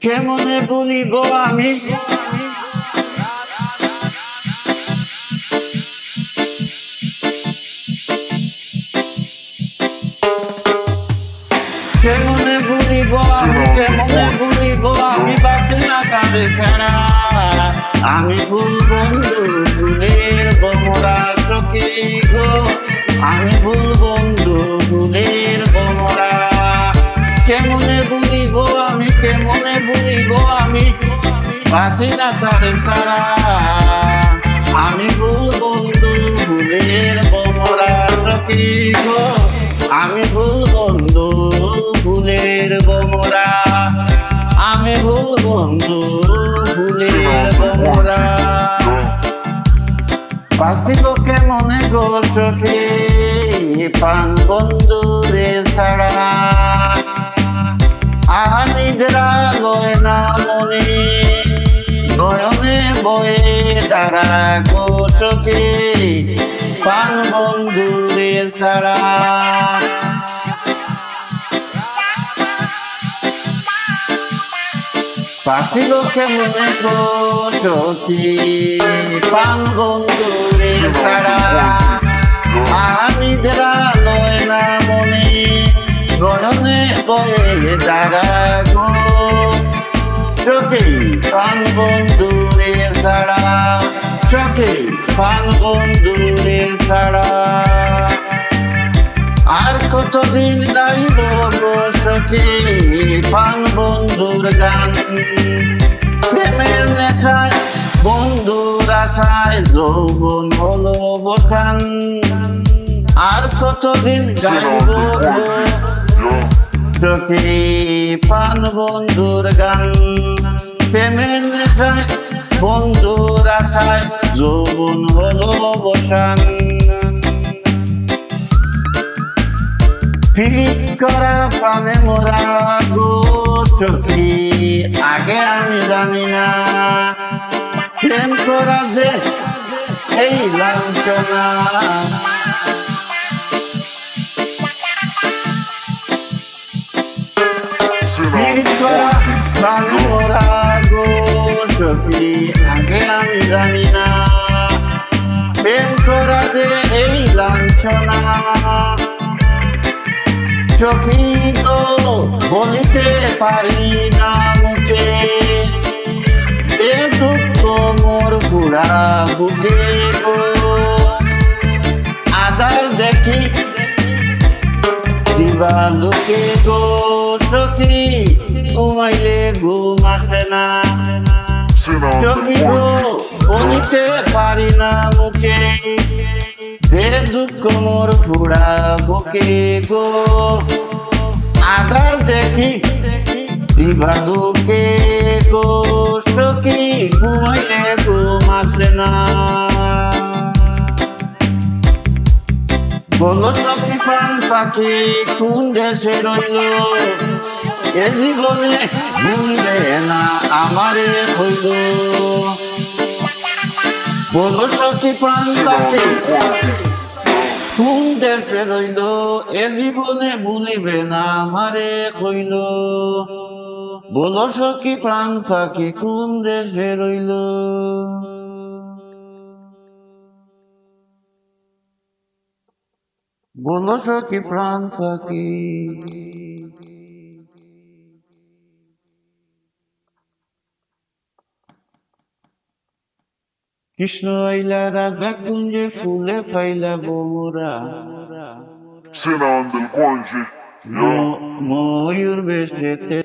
কেমনে বলিব আমি কেমনে বলিব কেমনে বলিব আমি বাকি না তারে ছাড়া আমি ভুল বন্ধু ভুলের বমরা চোখে গো আমি ভুল বন্ধু ভুলের বমরা কেমনে বলিব আমি কেমনে বলিব আমি বাকি না তারে ছাড়া আমি ভুল বন্ধু ভুলের বমরা চোখে গো আমি ভুল বন্ধু ভুলের বমরা আমি ভুল বন্ধু ভুলের বমরা বাঁচিব কেমনে গো চোখে পান বন্ধু রে ছাড়া আহা নিজরা লয় না মনে নয়নে বয়ে তারা গো চোখে পান বন্ধু রে ছাড়া বাঁচিব কেমনে গো চোখে পান বন্ধু রে ছাড়া আহা নিজরা লয় না মনে গরমে বয়ে তারা গো চোখে পান বন্ধু রে ছাড়া চোখে পান বন্ধু রে ছাড়া আর কতদিন গাইব গো সখী পান বন্ধুর গান প্রেমের নেশায় বন্ধুর আশায় যৌবন হলো বসান আর কতদিন গাইব চোখে পান বন্ধুর গান প্রেমের নেশায় বন্ধুর আশায় যৌবন হলো বসান ফিট করা প্রাণে মোরা গো চোখে আগে আমি জানি না প্রেম করা যে এই লাঞ্ছনা ফিট করা প্রাণে মোরা গো চোখে আগে আমি জানি না প্রেম করা যে এই লাঞ্ছনা চোখে তো বলিতে পারি না মুখে এ দুঃখ মোর পুরা বুকে গো আদার দেখি দিবা লোকে গো চোখে ঘুমাইলে ঘুম আসে না চোখে গো বলিতে পারি না মুখে যে দুঃখ মোর পুরা বুকে গো আধার দেখি দিবা লোকে গো সখী ঘুমাইলে ঘুম আসে না বলো সখী প্রাণ পাখি কোন দেশে রইল এ জীবনে ভুলবে না আমারে হইল বলো সখী প্রাণ পাখি কোন দেশে রইল এ জীবনে ভুলিবে না আমারে কইল বলো সখী প্রাণ পাখি কোন দেশে রইল বলো সখী প্রাণ পাখি কৃষ্ণ আইলা রাধা কুঞ্জে ফুলে ফাইলা বোমরা Cena del Guanji. ময়ূর বেশেতে